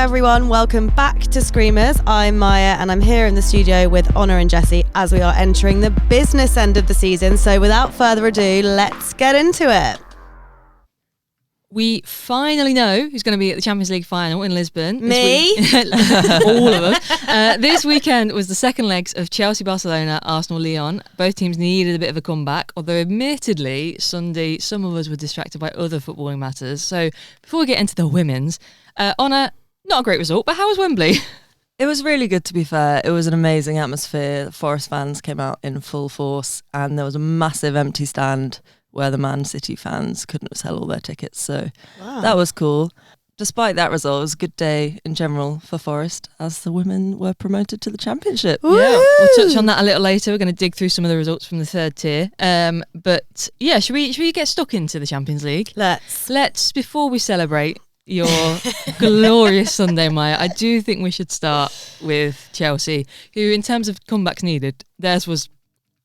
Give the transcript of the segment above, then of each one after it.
everyone, welcome back to Screamers. I'm Maya and I'm here in the studio with Honor and Jessie as we are entering the business end of the season. So without further ado, let's get into it. We finally know who's going to be at the Champions League final in Lisbon. Me? All of us. This weekend was the second legs of Chelsea, Barcelona, Arsenal, Lyon. Both teams needed a bit of a comeback, although admittedly, Sunday, some of us were distracted by other footballing matters. So before we get into the women's, Honor, not a great result, but how was Wembley? It was really good, to be fair. It was an amazing atmosphere. The Forest fans came out in full force and there was a massive empty stand where the Man City fans couldn't sell all their tickets. So that was cool. Despite that result, it was a good day in general for Forest as the women were promoted to the Championship. Yeah, we'll touch on that a little later. We're going to dig through some of the results from the third tier. But yeah, should we get stuck into the Champions League? Let's before we celebrate your glorious Sunday, Maya, I do think we should start with Chelsea, who in terms of comebacks needed, theirs was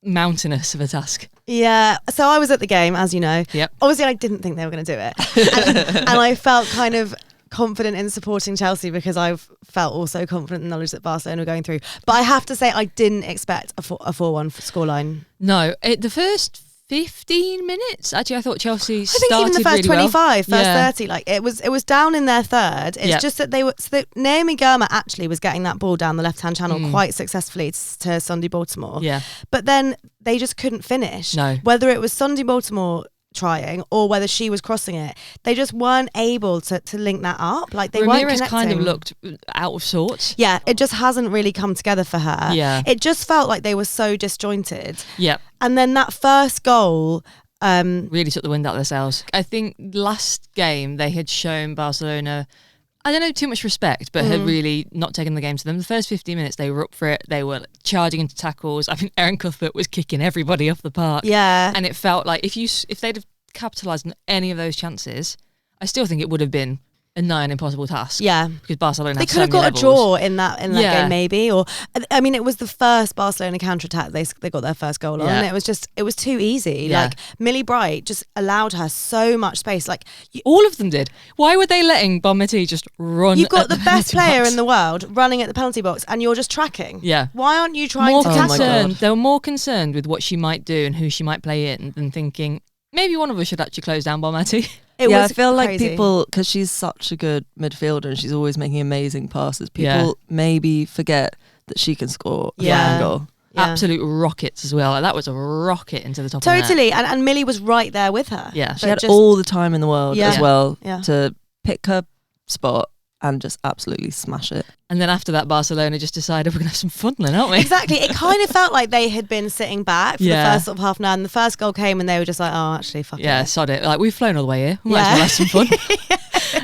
mountainous of a task. Yeah, so I was at the game, as you know. Yep. Obviously, I didn't think they were going to do it. and I felt kind of confident in supporting Chelsea because I felt also confident in the knowledge that Barcelona were going through. But I have to say, I didn't expect a 4-1 scoreline. No, the first 15 minutes, actually, I thought Chelsea started I think even the first really 25, well. first 30, like it was down in their third. It's just that Naomi Girma actually was getting that ball down the left-hand channel quite successfully to Sunday Baltimore. Yeah. But then they just couldn't finish. No. Whether it was Sunday Baltimore trying or whether she was crossing it, they just weren't able to link that up. Like they weren't connecting. kind of looked out of sorts. Yeah, it just hasn't really come together for her. Yeah. It just felt like they were so disjointed. Yeah. And then that first goal really took the wind out of their sails. I think last game they had shown Barcelona, I don't know, too much respect, but had really not taken the game to them. The first 15 minutes, they were up for it. They were charging into tackles. I think Erin Cuthbert was kicking everybody off the park. Yeah. And it felt like if they'd have capitalised on any of those chances, I still think it would have been a nigh impossible task. Yeah. Because Barcelona they could have got a draw in that game maybe, or I mean it was the first Barcelona counter-attack they got their first goal on and it was too easy. Like Millie Bright just allowed her so much space. Like all of them did. Why were they letting Bonmati just run? You've got the best player in the world running at the penalty box and you're just tracking. Yeah. Why aren't you trying to tackle? They were more concerned with what she might do and who she might play in than thinking maybe one of us should actually close down Bonmati. I feel like people, because she's such a good midfielder and she's always making amazing passes, people maybe forget that she can score a flying goal. Yeah. Absolute rockets as well. Like, that was a rocket into the top of the net. Totally, and Millie was right there with her. Yeah. She had all the time in the world as well to pick her spot and just absolutely smash it. And then after that, Barcelona just decided we're going to have some fun then, aren't we? Exactly. It kind of felt like they had been sitting back for the first sort of half an hour, and the first goal came and they were just like, oh, actually, fuck it. Yeah, sod it. Like, we've flown all the way here. We might as well have some fun.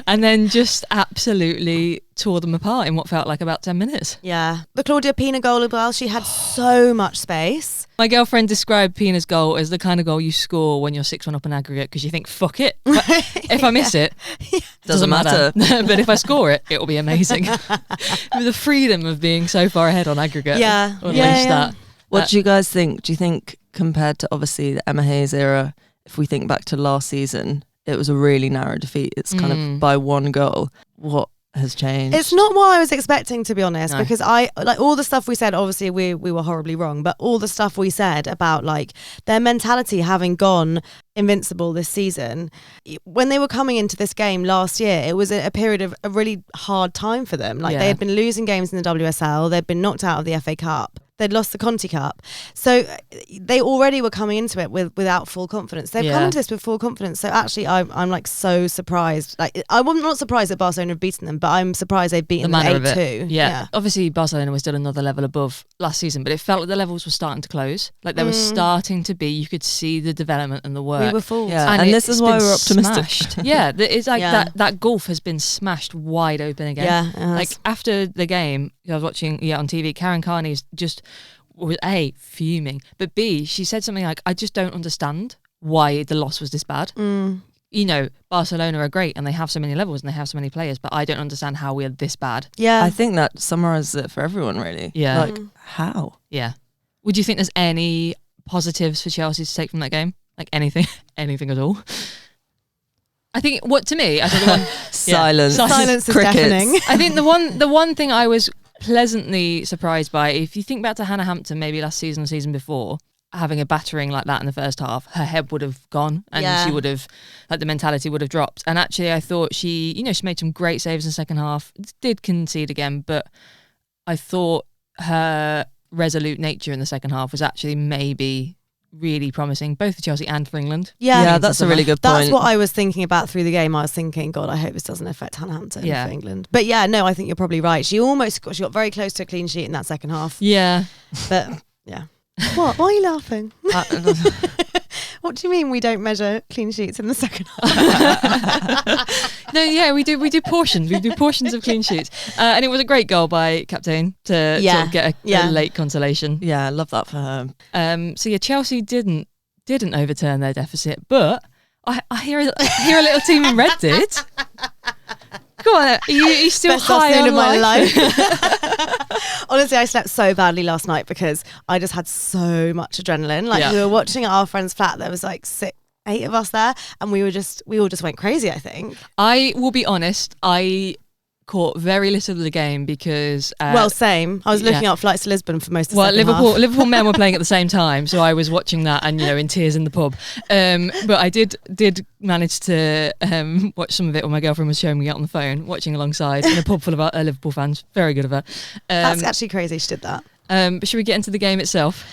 And then just absolutely tore them apart in what felt like about 10 minutes. Yeah. The Claudia Pina goal as well, she had so much space. My girlfriend described Pina's goal as the kind of goal you score when you're 6-1 up in aggregate because you think, fuck it. If I miss it, doesn't matter. But if I score it, it'll be amazing. With the freedom of being so far ahead on aggregate. Yeah. What do you guys think? Do you think compared to obviously the Emma Hayes era, if we think back to last season, it was a really narrow defeat. It's kind of by one goal. What has changed? It's not what I was expecting, to be honest, because I like all the stuff we said, obviously we were horribly wrong, but all the stuff we said about like their mentality having gone invincible this season, when they were coming into this game last year, it was a period of a really hard time for them. Like they had been losing games in the WSL, they'd been knocked out of the FA Cup. They'd lost the Conti Cup. So they already were coming into it without full confidence. They've come into this with full confidence. So actually, I'm like so surprised. Like I'm not surprised that Barcelona have beaten them, but I'm surprised they've beaten them 8-2. Yeah. Obviously, Barcelona was still another level above last season, but it felt like the levels were starting to close. Like they were starting to be, you could see the development and the work. We were fools. Yeah. And this is why we're optimistic. Smashed. Yeah. It's like that gulf has been smashed wide open again. Yeah. Like after the game, I was watching on TV, Karen Carney's just was A, fuming, but B, she said something like, I just don't understand why the loss was this bad. You know, Barcelona are great and they have so many levels and they have so many players, but I don't understand how we're this bad. Yeah. I think that summarises it for everyone, really. Yeah. Like, how? Yeah. Would you think there's any positives for Chelsea to take from that game? Like anything at all? I think to me, I thought the one silence is deafening. I think the one thing I was pleasantly surprised by, if you think back to Hannah Hampton, maybe last season or season before, having a battering like that in the first half, her head would have gone and she would have, like, the mentality would have dropped. And actually, I thought she made some great saves in the second half. Did concede again, but I thought her resolute nature in the second half was actually maybe really promising, both for Chelsea and for England. Yeah, that's a really good point. That's what I was thinking about through the game. I was thinking, God, I hope this doesn't affect Hannah Hampton for England. But yeah, no, I think you're probably right. She got very close to a clean sheet in that second half. Yeah. But yeah. What? Why are you laughing? What do you mean we don't measure clean sheets in the second half? No, yeah, we do portions. We do portions of clean sheets. And it was a great goal by Captain to sort of get a late consolation. Yeah, I love that for her. So yeah, Chelsea didn't overturn their deficit, but I hear a little team in red did. Go on, are you still Best high on in my life? Honestly, I slept so badly last night because I just had so much adrenaline. Like we were watching at our friend's flat. There was like 8 of us there, and we all just went crazy. I think. I will be honest. I caught very little of the game because same. I was looking up flights to Lisbon for most of the second Liverpool men were playing at the same time, so I was watching that and in tears in the pub. But I did manage to watch some of it when my girlfriend was showing me it on the phone, watching alongside in a pub full of Liverpool fans. Very good of her. That's actually crazy she did that. But should we get into the game itself?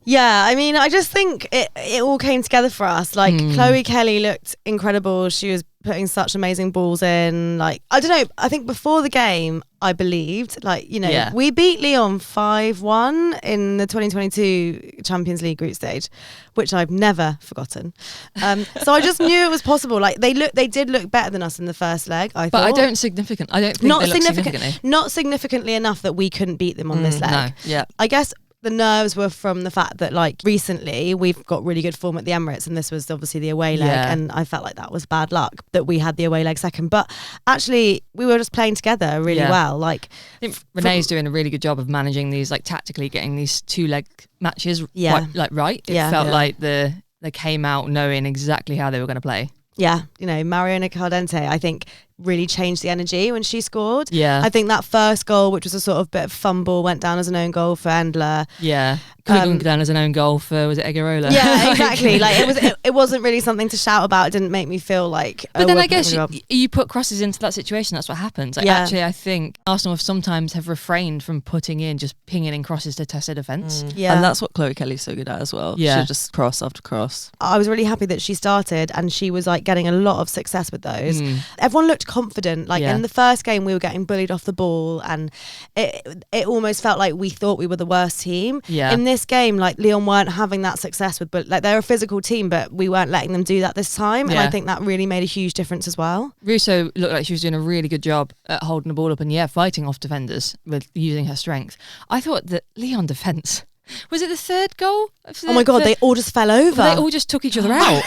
Yeah, I mean, I just think it all came together for us. Like, Chloe Kelly looked incredible. She was putting such amazing balls in. Like, I don't know, I think before the game, I believed, we beat Lyon 5-1 in the 2022 Champions League group stage, which I've never forgotten. So I just knew it was possible. Like, they did look better than us in the first leg, I thought. But I don't think they look significantly. Not significantly enough that we couldn't beat them on this leg. No. Yeah. I guess the nerves were from the fact that, like, recently we've got really good form at the Emirates, and this was obviously the away leg, and I felt like that was bad luck that we had the away leg second. But actually, we were just playing together really well. Like, I think Renee's doing a really good job of managing these, like, tactically getting these 2-leg matches right. It felt like they came out knowing exactly how they were going to play. Yeah, Mariona Caldente, I think, really changed the energy when she scored. Yeah. I think that first goal, which was a sort of bit of fumble, went down as an own goal for Endler. Yeah. Could have gone down as an own goal for, was it Egarola? Yeah, exactly. Like, it wasn't really something to shout about. It didn't make me feel like... But then I guess you put crosses into that situation, that's what happens. Like, actually, I think Arsenal sometimes have refrained from putting in, just pinging in crosses to test a defence. Yeah. And that's what Chloe Kelly's so good at as well. Yeah. She'll just cross after cross. I was really happy that she started, and she was, like, getting a lot of success with those. Everyone looked confident. Like, in the first game, we were getting bullied off the ball, and it almost felt like we thought we were the worst team. Yeah. In this game, like, Lyon weren't having that success with, but like, they're a physical team, but we weren't letting them do that this time. And I think that really made a huge difference as well. Russo looked like she was doing a really good job at holding the ball up and fighting off defenders with using her strength. I thought that Lyon defence, was it the third goal? Oh my God, they all just fell over. They all just took each other out.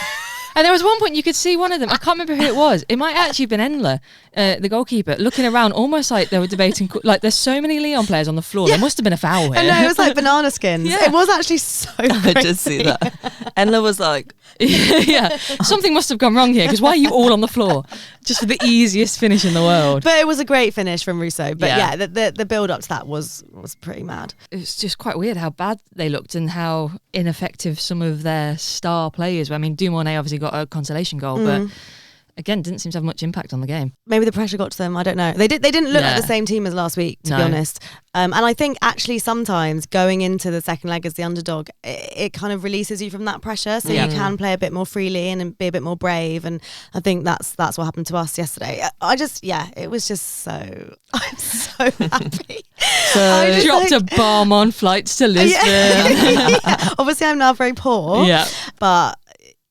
And there was one point you could see one of them, I can't remember who it was. It might actually have been Endler, the goalkeeper, looking around almost like they were debating, like, there's so many Lyon players on the floor. There must have been a foul here. I know, it was like banana skins. It was actually so crazy. I did see that. Endler was like... something must have gone wrong here, because why are you all on the floor? Just for the easiest finish in the world. But it was a great finish from Russo. But the build up to that was pretty mad. It's just quite weird how bad they looked and how ineffective some of their star players were. I mean, Dumournet obviously got a consolation goal, but again, didn't seem to have much impact on the game. Maybe the pressure got to them. I don't know. They didn't look like the same team as last week, to be honest. And I think actually sometimes going into the second leg as the underdog, it kind of releases you from that pressure, so you can play a bit more freely and be a bit more brave. And I think that's what happened to us yesterday. It was just so... I'm so happy. So I dropped a bomb on flights to Lisbon. Obviously, I'm now very poor. Yeah, but.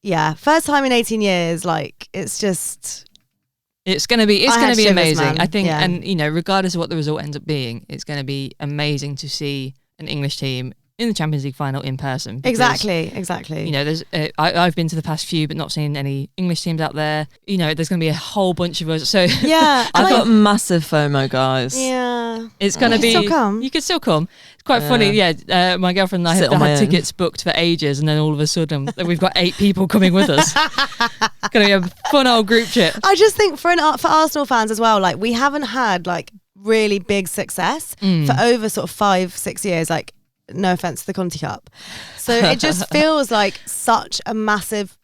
Yeah, first time in 18 years, like, it's going to be amazing. I think, and regardless of what the result ends up being, it's going to be amazing to see an English team in the Champions League final in person. Because, exactly. There's I've been to the past few, but not seen any English teams out there. There's going to be a whole bunch of us. So I've got massive FOMO, guys. Yeah. It's going to be... Still come. You could still come. It's quite funny. Yeah, my girlfriend and I had tickets booked for ages, and then all of a sudden we've got 8 people coming with us. It's going to be a fun old group trip. I just think for Arsenal fans as well, like we haven't had like really big success for over sort of 5-6 years, like no offense to the Conti Cup. So it just feels like such a massive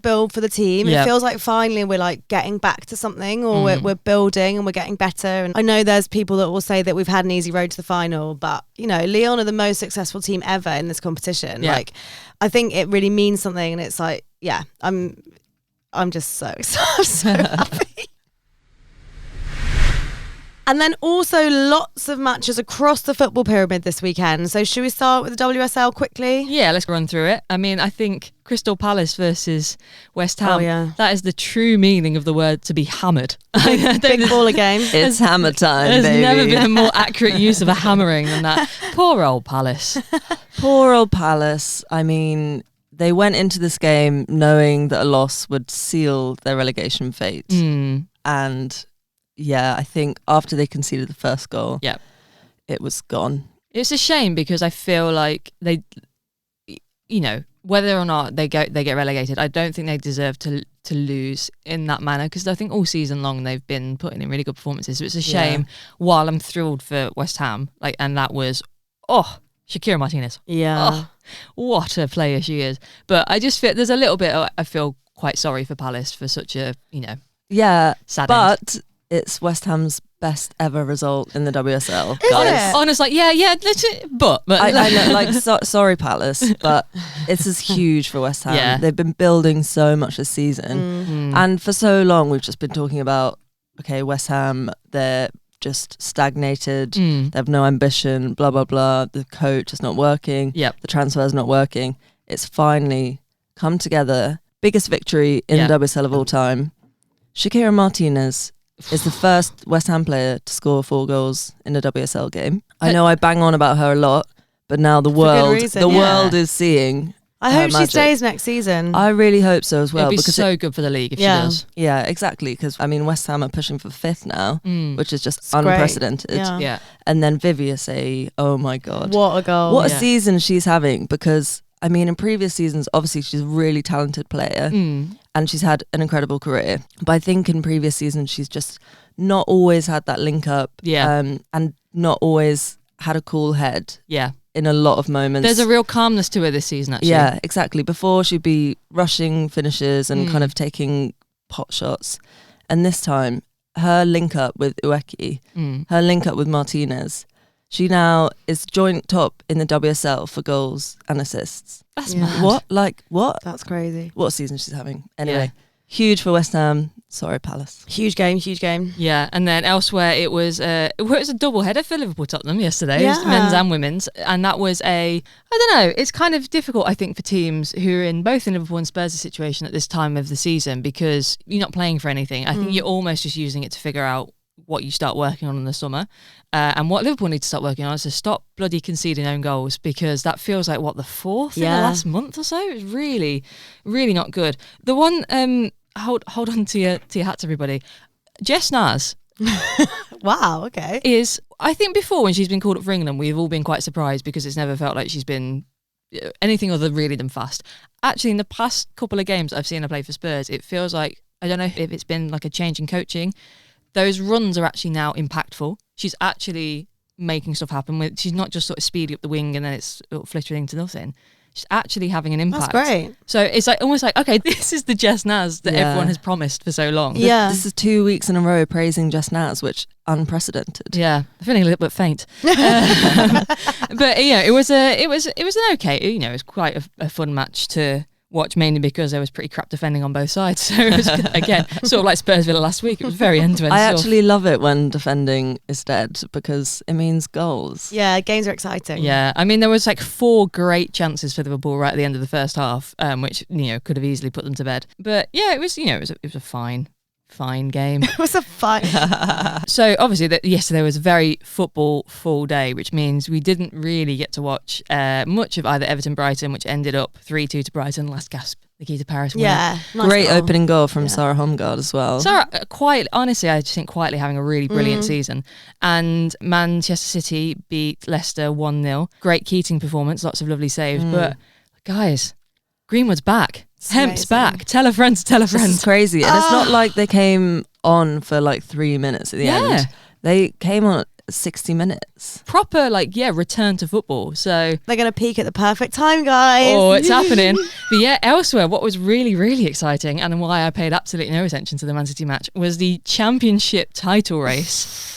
build for the team. It feels like finally we're like getting back to something, or we're building and we're getting better. And I know there's people that will say that we've had an easy road to the final, but you know, Lyon are the most successful team ever in this competition. Like I think it really means something, and it's like, I'm just so happy. And then also lots of matches across the football pyramid this weekend. So should we start with the WSL quickly? Yeah, let's run through it. I mean, I think Crystal Palace versus West Ham, that is the true meaning of the word to be hammered. Big baller game. It's hammer time, There's never been a more accurate use of a hammering than that. Poor old Palace. Poor old Palace. I mean, they went into this game knowing that a loss would seal their relegation fate. And... yeah, I think after they conceded the first goal, it was gone. It's a shame because I feel like they, you know, whether or not they get relegated, I don't think they deserve to lose in that manner, because I think all season long they've been putting in really good performances. So it's a shame. While I'm thrilled for West Ham, like, and that was Shakira Martinez. What a player she is. But I just feel there's a little bit. I feel quite sorry for Palace for such a sad end. It's West Ham's best ever result in the WSL. Honestly, but I know, like, sorry Palace, but this is huge for West Ham. Yeah. They've been building so much this season, and for so long we've just been talking about, okay, West Ham, they're just stagnated. They have no ambition. Blah blah blah. The coach is not working. The transfer is not working. It's finally come together. Biggest victory in the WSL of all time. Shakira Martinez is the first West Ham player to score 4 goals in a WSL game. I know I bang on about her a lot, but now the world is seeing. I hope magic. she stays next season. I really hope so as well. It'd be so good for the league if she does. Yeah, exactly. Because I mean, West Ham are pushing for 5th now, which is just unprecedented. Yeah. And then Vivier, oh my God, what a goal! What a season she's having. Because I mean, in previous seasons, obviously she's a really talented player. And she's had an incredible career. But I think in previous seasons, she's just not always had that link up. And not always had a cool head. In a lot of moments. There's a real calmness to her this season, actually. Yeah, exactly. Before, she'd be rushing finishes and kind of taking pot shots. And this time, her link up with Ueki, her link up with Martinez, she now is joint top in the WSL for goals and assists. That's mad. What? Like, what? That's crazy. What season she's having. Anyway, huge for West Ham. Sorry, Palace. Huge game. Yeah, and then elsewhere it was a double header for Liverpool Tottenham yesterday, men's and women's, and that was I don't know, it's kind of difficult, I think, for teams who are in both in Liverpool and Spurs' situation at this time of the season, because you're not playing for anything. I think you're almost just using it to figure out what you start working on in the summer, and what Liverpool need to start working on is to stop bloody conceding own goals, because that feels like the 4th in the last month or so. It's really, really not good. The one hold on to your hats, everybody. Jess Naz. Wow, okay. Is, I think before, when she's been called up for England, we've all been quite surprised because it's never felt like she's been anything other really than fast. Actually, in the past couple of games I've seen her play for Spurs, it feels like, I don't know if it's been like a change in coaching, those runs are actually now impactful. She's actually making stuff happen. She's not just sort of speeding up the wing and then it's flittering to nothing. She's actually having an impact. That's great. So it's like almost like, okay, this is the Jess Naz that everyone has promised for so long. Yeah. This is 2 weeks in a row praising Jess Naz, which unprecedented. Yeah, I'm feeling a little bit faint. But it was an okay. It was quite a fun match to watch, mainly because there was pretty crap defending on both sides. So it was, again, sort of like Spurs Villa last week. It was very end-to-end I stuff. actually love it when defending is dead, because it means goals. Yeah, games are exciting. Yeah, I mean, there was like 4 great chances for Liverpool right at the end of the first half, which could have easily put them to bed. But yeah, it was a fine game. It was a fine. So obviously yesterday was a very football full day, which means we didn't really get to watch much of either Everton Brighton, which ended up 3-2 to Brighton, last gasp, the key to Paris winner. Yeah, nice Great goal. opening goal from Sarah Holmgard as well. Sarah, honestly, I just think quietly having a really brilliant season. And Manchester City beat Leicester 1-0. Great Keating performance, lots of lovely saves. But guys, Greenwood's back. Hemp's back. Tell a friend to tell a friend. This is crazy. And it's not like they came on for like 3 minutes at the end. They came on 60 minutes. Proper, return to football. So they're going to peak at the perfect time, guys. Oh, it's happening. But yeah, elsewhere, what was really, really exciting and why I paid absolutely no attention to the Man City match was the championship title race.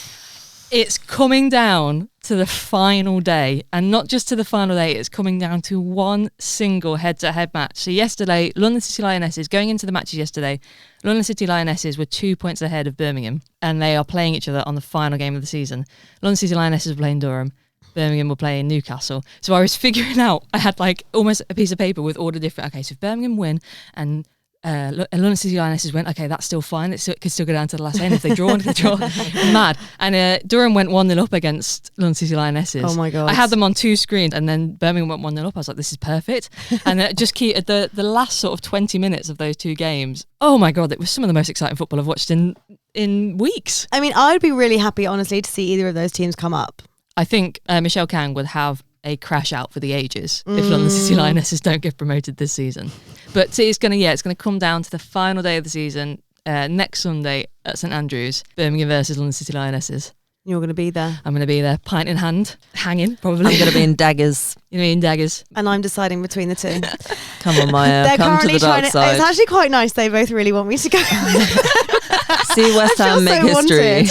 It's coming down to the final day, and not just to the final day, it's coming down to one single head-to-head match. So yesterday, London City Lionesses, going into the matches yesterday, London City Lionesses were 2 points ahead of Birmingham, and they are playing each other on the final game of the season. London City Lionesses were playing Durham, Birmingham were playing Newcastle. So I was figuring out, I had almost a piece of paper with all the different, okay, so if Birmingham win and London City Lionesses went, okay, that's still fine. It could still go down to the last end. If they draw, mad. And Durham went 1-0 up against London City Lionesses. Oh my God. I had them on 2 screens, and then Birmingham went 1-0 up. I was like, this is perfect. And just keep the last sort of 20 minutes of those 2 games. Oh my God, it was some of the most exciting football I've watched in weeks. I mean, I'd be really happy, honestly, to see either of those teams come up. I think Michelle Kang would have a crash out for the ages if London City Lionesses don't get promoted this season. But it's going to come down to the final day of the season, next Sunday at St Andrews, Birmingham versus London City Lionesses. You're going to be there. I'm going to be there, pint in hand, hanging probably. I'm going to be in daggers. You're in daggers. And I'm deciding between the two. Come on, Maya. They're Come to currently the dark side. It's actually quite nice. They both really want me to go. See West Ham make history.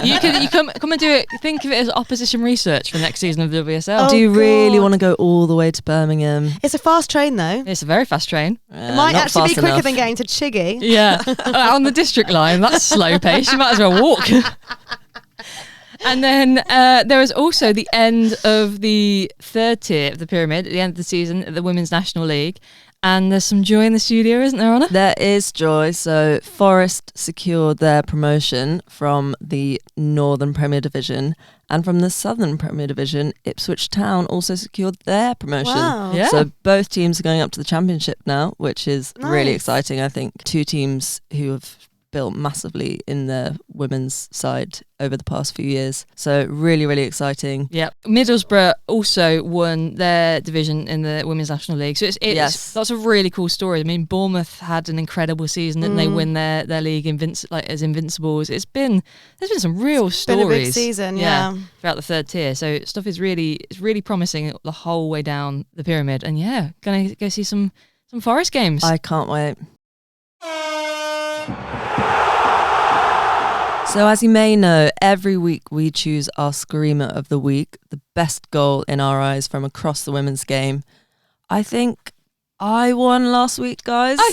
You come and do it. Think of it as opposition research for next season of the UWCL. Do you really want to go all the way to Birmingham? It's a fast train, though. It's a very fast train. It might actually be quicker than getting to Chiggy. Yeah, on the district line. That's slow pace. You might as well walk. And then there was also the end of the 3rd tier of the pyramid at the end of the season at the Women's National League. And there's some joy in the studio, isn't there, Anna? There is joy. So Forest secured their promotion from the Northern Premier Division, and from the Southern Premier Division, Ipswich Town also secured their promotion. Wow. Yeah. So both teams are going up to the Championship now, which is really Nice. exciting. I think 2 teams who have built massively in the women's side over the past few years. So really, really exciting. Yeah. Middlesbrough also won their division in the Women's National League. So it's lots of really cool stories. I mean, Bournemouth had an incredible season and they win their league as invincibles. There's been some real stories. Been a big season, yeah. Throughout the 3rd tier. So stuff is really promising the whole way down the pyramid. And yeah, gonna go see some Forest games. I can't wait. So as you may know, every week we choose our Screamer of the Week, the best goal in our eyes from across the women's game. I think I won last week, guys. I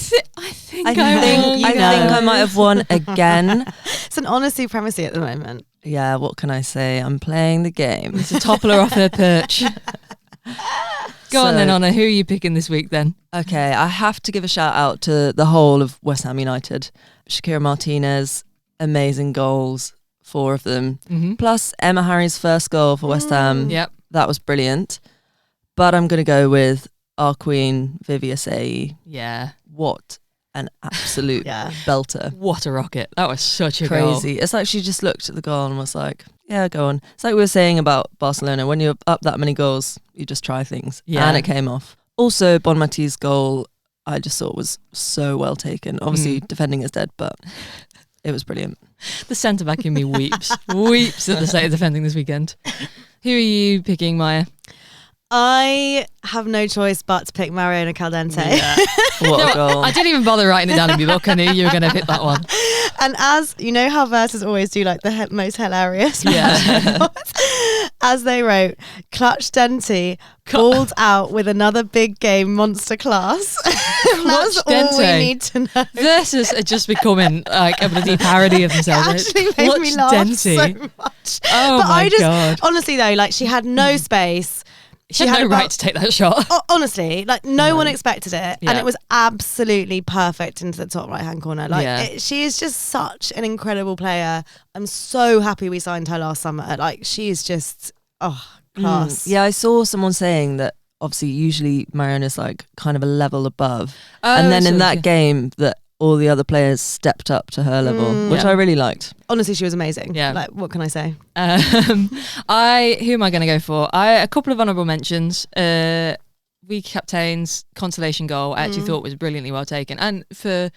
think I might have won again. It's an honest supremacy at the moment. Yeah, what can I say? I'm playing the game. To topple her off her perch. Go on then, Anna. Who are you picking this week then? Okay, I have to give a shout out to the whole of West Ham United. Shakira Martinez, amazing goals, 4 of them. Mm-hmm. Plus Emma Harry's first goal for West Ham. Yep. That was brilliant. But I'm going to go with our queen, Vivia Sayi. Yeah. What an absolute belter. What a rocket. That was such a goal. Crazy. It's like she just looked at the goal and was like, yeah, go on. It's like we were saying about Barcelona. When you're up that many goals, you just try things. Yeah. And it came off. Also, Bonmati's goal, I just thought was so well taken. Obviously, defending is dead, but it was brilliant. The centre-back in me weeps at the state of defending this weekend. Who are you picking, Maya? I have no choice but to pick Mariona Caldente. Yeah. What a goal. I didn't even bother writing it down in my book. I knew you were going to pick that one. And as you know how Versus always do like the most hilarious. Yeah. As they wrote, Clutch Dente balled out with another big game monster class. That's all we need to know. Versus are just becoming like a bloody parody of themselves. It actually made me laugh so much. Oh but my God. Honestly though, like she had no space. She had no right to take that shot. Honestly, like no one expected it, and it was absolutely perfect into the top right-hand corner. Like she is just such an incredible player. I'm so happy we signed her last summer. Like she is just class. Yeah, I saw someone saying that obviously usually Mariona's like kind of a level above. And then in that game that all the other players stepped up to her level, which I really liked. Honestly, she was amazing. Yeah. Like, what can I say? Who am I going to go for? A couple of honourable mentions. Week captain's consolation goal, I actually thought was brilliantly well taken. And for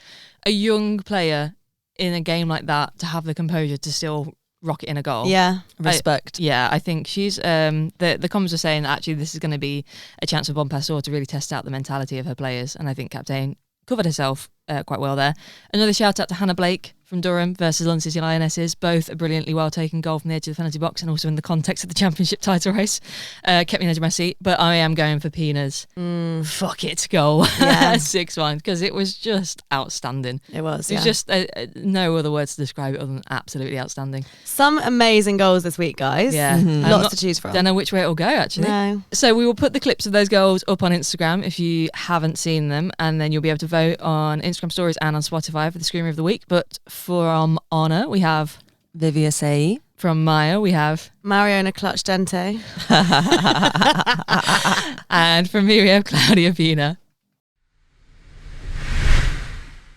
a young player in a game like that to have the composure to still rocket in a goal. Yeah. Respect. I think she's the comments are saying that actually this is going to be a chance for Bonpasseur to really test out the mentality of her players, and I think captain covered herself quite well there. Another shout out to Hannah Blake from Durham versus London City Lionesses, both a brilliantly well taken goal from the edge of the penalty box, and also in the context of the championship title race. Kept me on the edge of my seat, but I am going for Pina's fuck it goal, 6-1, because it was just outstanding. It was just no other words to describe it other than absolutely outstanding. Some amazing goals this week, guys. Lots to choose from. Don't know which way it'll go, actually. No. So we will put the clips of those goals up on Instagram if you haven't seen them, and then you'll be able to vote on Instagram stories and on Spotify for the Screamer of the Week. But from Honor, we have Vivia Say. From Maya, we have Mariona Clutch Dente. And from me, we have Claudia Pina.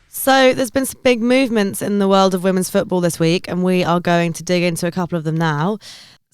So there's been some big movements in the world of women's football this week, and we are going to dig into a couple of them now.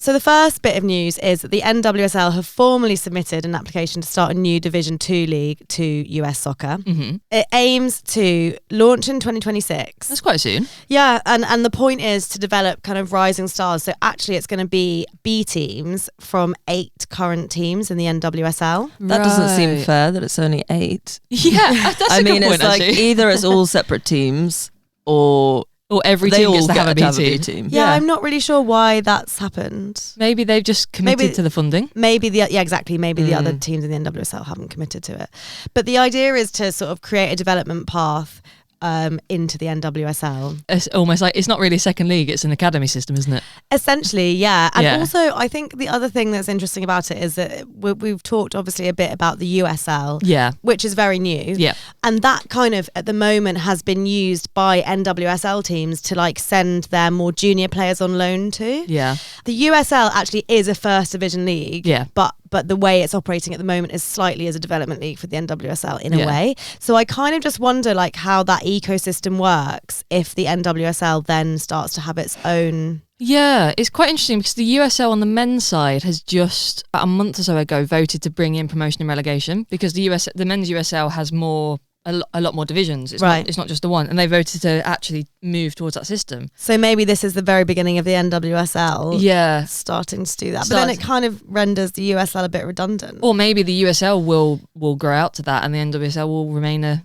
So the first bit of news is that the NWSL have formally submitted an application to start a new Division 2 league to US Soccer. Mm-hmm. It aims to launch in 2026. That's quite soon. Yeah, and the point is to develop kind of rising stars. So actually it's going to be B teams from 8 current teams in the NWSL. That doesn't seem fair that it's only 8. Yeah, that's a good point, it's like either it's all separate teams or every team gets to have a B team. Yeah, I'm not really sure why that's happened. Maybe they've just committed to the funding. Maybe the other teams in the NWSL haven't committed to it. But the idea is to sort of create a development path into the NWSL. It's almost like it's not really a second league, it's an academy system, isn't it? Essentially, yeah. And also I think the other thing that's interesting about it is that we've talked obviously a bit about the USL, which is very new. Yeah. And that kind of at the moment has been used by NWSL teams to like send their more junior players on loan to. Yeah. The USL actually is a first division league. Yeah. But the way it's operating at the moment is slightly as a development league for the NWSL in a way. So I kind of just wonder like how that ecosystem works if the NWSL then starts to have its own. Yeah, it's quite interesting because the USL on the men's side has just about a month or so ago voted to bring in promotion and relegation because the men's USL has a lot more divisions. It's not just the one, and they voted to actually move towards that system. So maybe this is the very beginning of the NWSL starting to do that, but then it kind of renders the USL a bit redundant. Or maybe the USL will grow out to that and the NWSL will remain a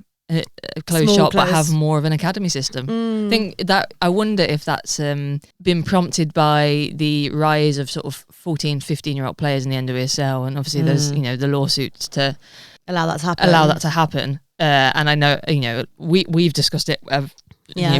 closed shop but have more of an academy system. I wonder if that's been prompted by the rise of sort of 14, 15-year-old players in the NWSL, and obviously there's the lawsuits to allow that to happen. And I know, we've discussed it,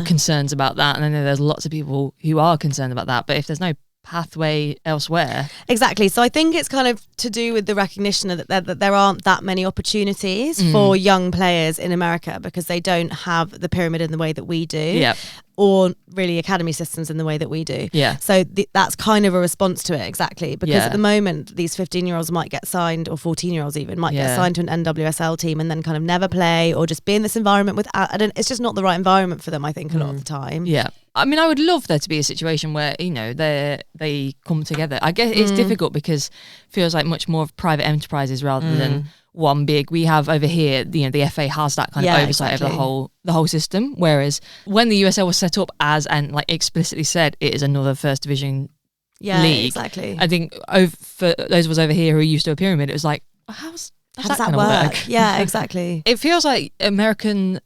concerns about that. And I know there's lots of people who are concerned about that. But if there's no pathway elsewhere. Exactly. So I think it's kind of to do with the recognition that there aren't that many opportunities for young players in America because they don't have the pyramid in the way that we do. Yeah. Or really academy systems in the way that we do. Yeah. So that's kind of a response to it, exactly. Because at the moment, these 15-year-olds might get signed, or 14-year-olds even, might get signed to an NWSL team and then kind of never play or just be in this environment it's just not the right environment for them, I think, a lot of the time. Yeah. I mean, I would love there to be a situation where, they come together. I guess it's difficult because it feels like much more of private enterprises rather than one big. We have over here, the FA has that kind of oversight of the whole system. Whereas when the USL was set up as and like explicitly said it is another first division league. Exactly. I think for those of us over here who are used to a pyramid, it was like, how does that work? Yeah, exactly. It feels like American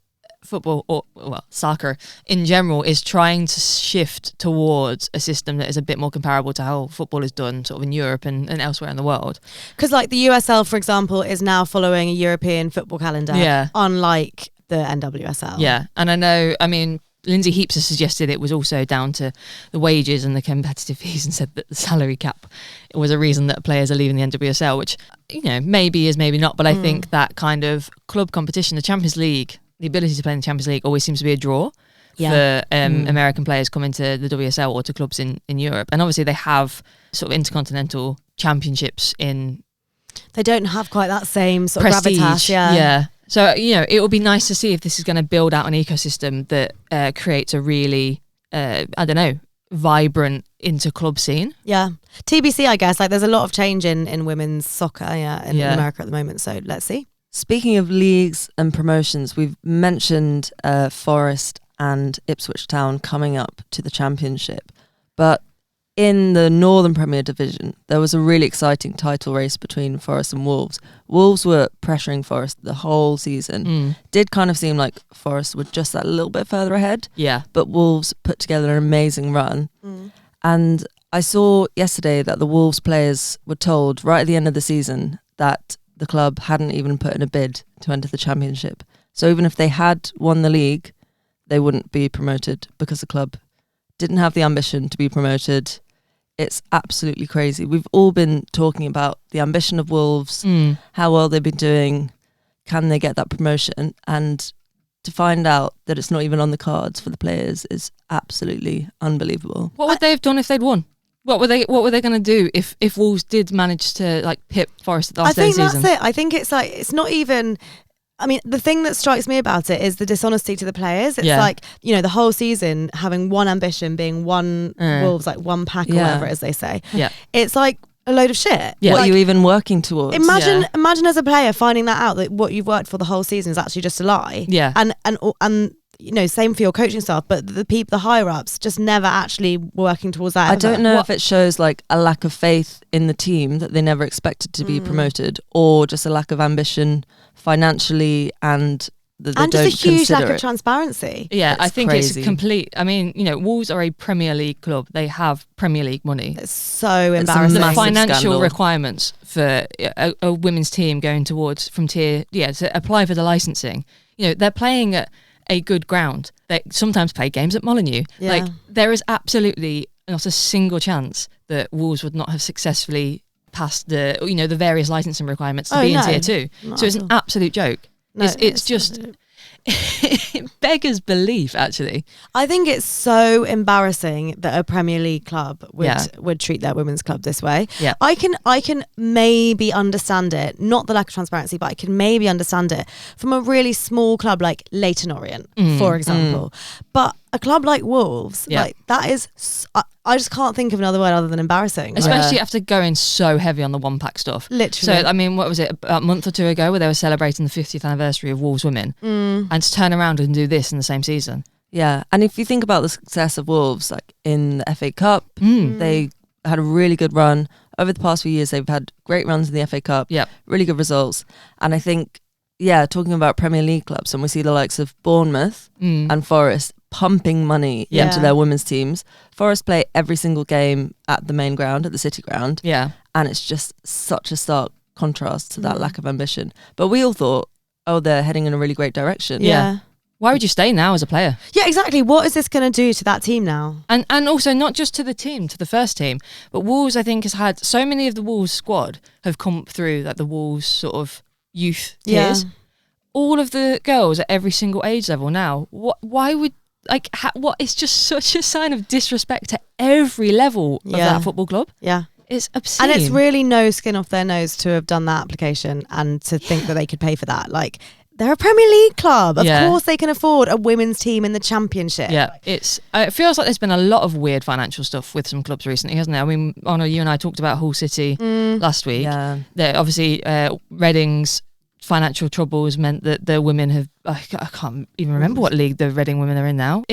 football or soccer in general is trying to shift towards a system that is a bit more comparable to how football is done sort of in Europe and elsewhere in the world. Because like the USL, for example, is now following a European football calendar, unlike the NWSL. Yeah, and I mean, Lindsay Heaps has suggested it was also down to the wages and the competitive fees and said that the salary cap was a reason that players are leaving the NWSL, which, maybe is, maybe not. But I think that kind of club competition, the Champions League, the ability to play in the Champions League always seems to be a draw for American players coming to the WSL or to clubs in Europe. And obviously they have sort of intercontinental championships in They don't have quite that same sort prestige. of gravitas. Yeah. So, it will be nice to see if this is going to build out an ecosystem that creates a really, vibrant inter-club scene. Yeah. TBC, I guess. Like, there's a lot of change in women's soccer in America at the moment. So let's see. Speaking of leagues and promotions, we've mentioned Forest and Ipswich Town coming up to the Championship. But in the Northern Premier Division, there was a really exciting title race between Forest and Wolves. Wolves were pressuring Forest the whole season. Did kind of seem like Forest were just that little bit further ahead. Yeah. But Wolves put together an amazing run. And I saw yesterday that the Wolves players were told right at the end of the season that the club hadn't even put in a bid to enter the Championship. So even if they had won the league, they wouldn't be promoted because the club didn't have the ambition to be promoted. It's absolutely crazy. We've all been talking about the ambition of Wolves, how well they've been doing, can they get that promotion? And to find out that it's not even on the cards for the players is absolutely unbelievable. What would they have done if they'd won? What were they going to do if Wolves did manage to like pip Forest at the last day of the season? I think that's it. I think it's like, it's not even... I mean, the thing that strikes me about it is the dishonesty to the players. It's like, the whole season having one ambition, being one Wolves, like one pack or whatever, as they say. Yeah. It's like a load of shit. Yeah. What like, are you even working towards? Imagine as a player finding that out, that what you've worked for the whole season is actually just a lie. Yeah. And same for your coaching staff, but the higher ups just never actually working towards that. I don't know if it shows like a lack of faith in the team that they never expected to be promoted, or just a lack of ambition financially, and that they and don't just a huge lack consider of transparency. Yeah, I think crazy. It's complete. I mean, Wolves are a Premier League club. They have Premier League money. It's so It's embarrassing. The massive financial scandal. requirements for a women's team going towards from tier, to apply for the licensing. They're playing at a good ground. They sometimes play games at Molineux. Yeah. Like, there is absolutely not a single chance that Wolves would not have successfully passed the various licensing requirements to be in tier 2. So it's an absolute joke. No, it's just it beggars belief, actually. I think it's so embarrassing that a Premier League club would treat their women's club this way. Yeah. I can maybe understand it, not the lack of transparency, but I can maybe understand it from a really small club like Leyton Orient, for example. But a club like Wolves, like that is, I just can't think of another word other than embarrassing. Especially after going so heavy on the one pack stuff. Literally. So, I mean, what was it, about a month or two ago, where they were celebrating the 50th anniversary of Wolves women, and to turn around and do this in the same season. Yeah, and if you think about the success of Wolves, like in the FA Cup, they had a really good run. Over the past few years, they've had great runs in the FA Cup, really good results. And I think, talking about Premier League clubs, and we see the likes of Bournemouth and Forest pumping money into their women's teams. Forest play every single game at the main ground, at the City Ground. Yeah. And it's just such a stark contrast to that lack of ambition. But we all thought, they're heading in a really great direction. Yeah. Why would you stay now as a player? Yeah, exactly. What is this going to do to that team now? And also not just to the team, to the first team, but Wolves, I think, has had so many of the Wolves squad have come through like the Wolves sort of youth tiers. Yeah. All of the girls at every single age level now. Why would what? It's just such a sign of disrespect to every level of that football club. Yeah. It's obscene. And it's really no skin off their nose to have done that application and to think that they could pay for that. Like, they're a Premier League club. Of course they can afford a women's team in the Championship. Yeah, it feels like there's been a lot of weird financial stuff with some clubs recently, hasn't there? I mean, Honor, you and I talked about Hull City last week. Yeah. Obviously, Reading's financial troubles meant that the women have... I can't even remember what league the Reading women are in now.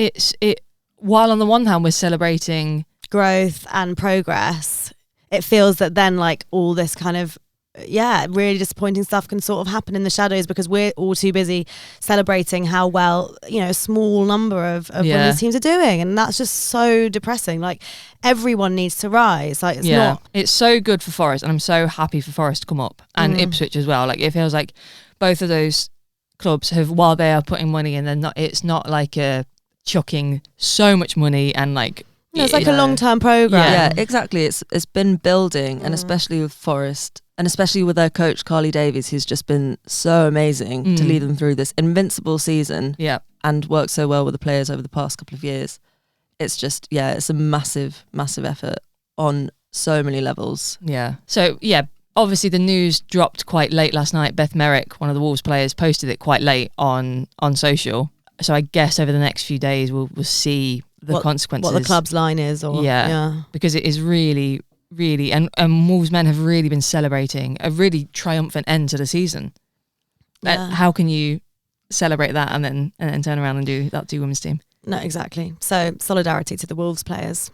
While on the one hand we're celebrating growth and progress, it feels that then like all this kind of really disappointing stuff can sort of happen in the shadows because we're all too busy celebrating how well a small number of women's teams are doing, and that's just so depressing. Like, everyone needs to rise. Like, it's so good for Forest, and I'm so happy for Forest to come up, and Ipswich as well. Like, it feels like both of those clubs have, while they are putting money in, it's not like chucking so much money and like it's like a long-term program. Yeah, exactly. It's been building, and especially with Forest, and especially with their coach Carly Davies, who's just been so amazing to lead them through this invincible season. Yeah, and worked so well with the players over the past couple of years. It's just it's a massive effort on so many levels. Yeah. So obviously the news dropped quite late last night. Beth Merrick, one of the Wolves players, posted it quite late on social. So I guess over the next few days we'll see the consequences. What the club's line is. Because it is really, really... And Wolves men have really been celebrating a really triumphant end to the season. Yeah. How can you celebrate that and then turn around and do that to women's team? No, exactly. So solidarity to the Wolves players.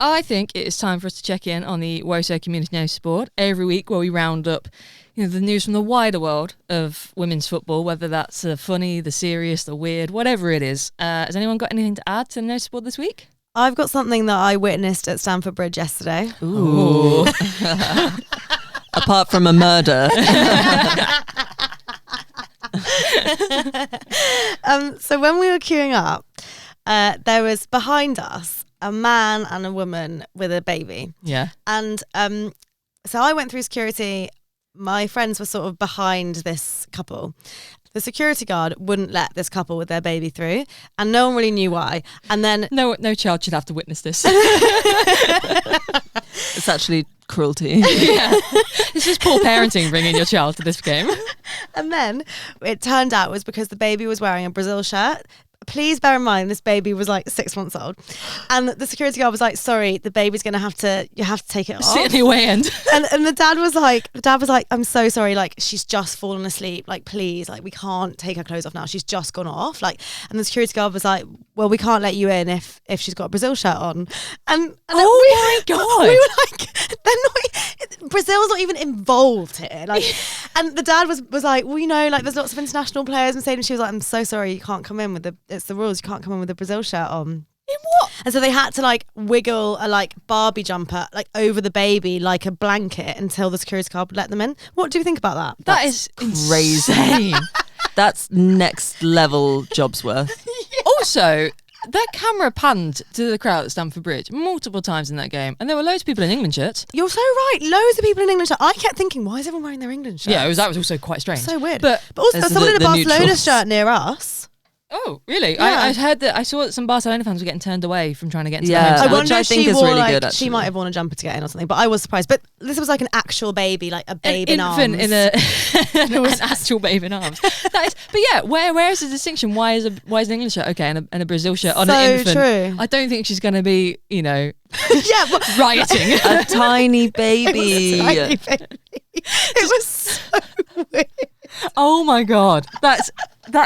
I think it is time for us to check in on the Woso Community Noticeboard every week, where we round up the news from the wider world of women's football, whether that's the funny, the serious, the weird, whatever it is. Has anyone got anything to add to the noticeboard this week? I've got something that I witnessed at Stamford Bridge yesterday. Ooh. Apart from a murder. So when we were queuing up, there was behind us a man and a woman with a baby. Yeah. And so I went through security. My friends were sort of behind this couple. The security guard wouldn't let this couple with their baby through, and no one really knew why. And then no child should have to witness this. It's actually cruelty. Yeah. This is poor parenting, bringing your child to this game. And then it turned out it was because the baby was wearing a Brazil shirt. Please bear in mind this baby was like 6 months old, and the security guard was like, "Sorry, the baby's gonna have to take it off." Sit in the away end. And the dad was like, "I'm so sorry. Like, she's just fallen asleep. Like, please, like, we can't take her clothes off now. She's just gone off." Like, and the security guard was like, "Well, we can't let you in if she's got a Brazil shirt on." And oh my god, we were like, Brazil's not even involved here. Like, and the dad was like, "Well, like, there's lots of international players," and saying, she was like, "I'm so sorry, you can't come in with it's the rules. You can't come in with a Brazil shirt on." In what? And so they had to like wiggle a like Barbie jumper like over the baby like a blanket until the security guard would let them in. What do you think about that? That is crazy. That's next level jobs worth. Also, that camera panned to the crowd at Stamford Bridge multiple times in that game, and there were loads of people in England shirts. You're so right. Loads of people in England shirts. I kept thinking, why is everyone wearing their England shirts? Yeah, that was also quite strange. So weird. But also, there's someone in a Barcelona shirt near us. Oh, really? Yeah. I heard that. I saw that some Barcelona fans were getting turned away from trying to get into the Yeah, home I stand. wonder I if think she is wore really like good, she actually. might have worn a jumper to get in or something. But I was surprised. But this was like an actual baby, like a babe in arms. An actual babe in arms. That is, but yeah, where is the distinction? Why is an English shirt okay and a Brazil shirt on an infant? True. I don't think she's going to be, yeah, but rioting. A tiny baby. It was so weird. Oh my god, that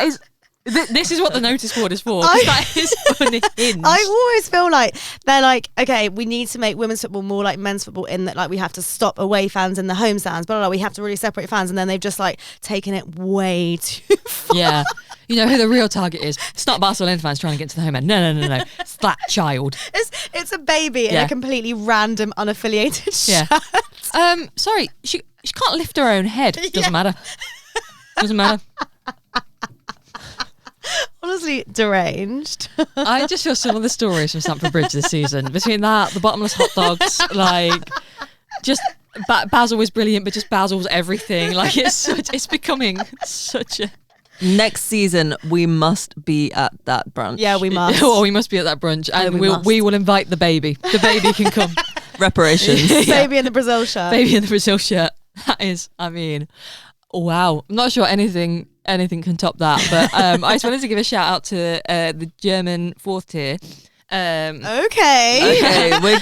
is. This is what the notice board is for. That is unhinged. I always feel like they're like, okay, we need to make women's football more like men's football in that like we have to stop away fans in the home stands, but we have to really separate fans, and then they've just like taken it way too far. Yeah. You know who the real target is? It's not Barcelona fans trying to get to the home end. No. It's that child. It's a baby in a completely random, unaffiliated shirt. Sorry, she can't lift her own head. Doesn't matter. Doesn't matter. Honestly, deranged. I just feel some of the stories from Stamford Bridge this season. Between that, the bottomless hot dogs, like just Basil was brilliant, but just Basil's everything. Like it's becoming such a. Next season, we must be at that brunch. Yeah, we must. Well, we must be at that brunch, and we will invite the baby. The baby can come. Reparations. Baby in the Brazil shirt. Baby in the Brazil shirt. That is, I mean, wow. I'm not sure anything can top that, but I just wanted to give a shout out to the German fourth tier. Okay, we're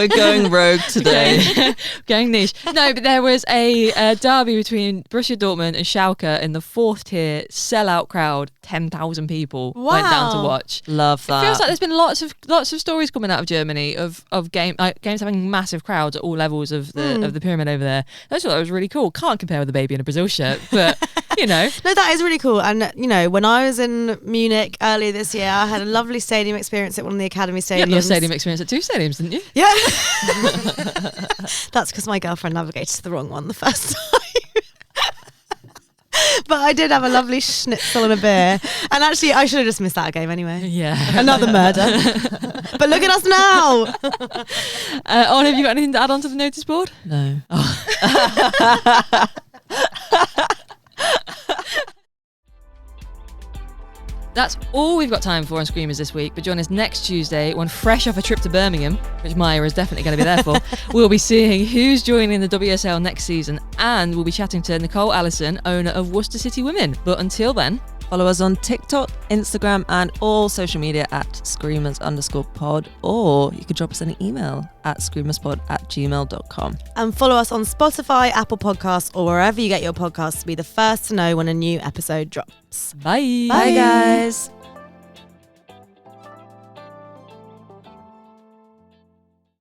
going rogue today. Going niche. No, but there was a derby between Borussia Dortmund and Schalke in the fourth tier. Sellout crowd, 10,000 people went down to watch. Love that. It feels like there's been lots of stories coming out of Germany of games having massive crowds at all levels of the pyramid over there. I just thought that was really cool. Can't compare with a baby in a Brazil shirt, but you know. No, that is really cool. And you know, when I was in Munich earlier this year, I had a lovely stadium experience at one of the academy stadiums. You had a stadium experience at 2 stadiums, didn't you? Yeah. That's because my girlfriend navigated to the wrong one the first time. But I did have a lovely schnitzel and a beer. And actually, I should have just missed that game anyway. Yeah. Another murder. But look at us now. Owen, have you got anything to add on to the notice board? No. That's all we've got time for on Screamers this week, but join us next Tuesday when, fresh off a trip to Birmingham, which Maya is definitely going to be there for, we'll be seeing who's joining the WSL next season, and we'll be chatting to Nicole Allison, owner of Worcester City Women. But until then, follow us on TikTok, Instagram, and all social media at screamers_pod, or you could drop us an email at screamerspod@gmail.com. And follow us on Spotify, Apple Podcasts, or wherever you get your podcasts to be the first to know when a new episode drops. bye. Bye guys.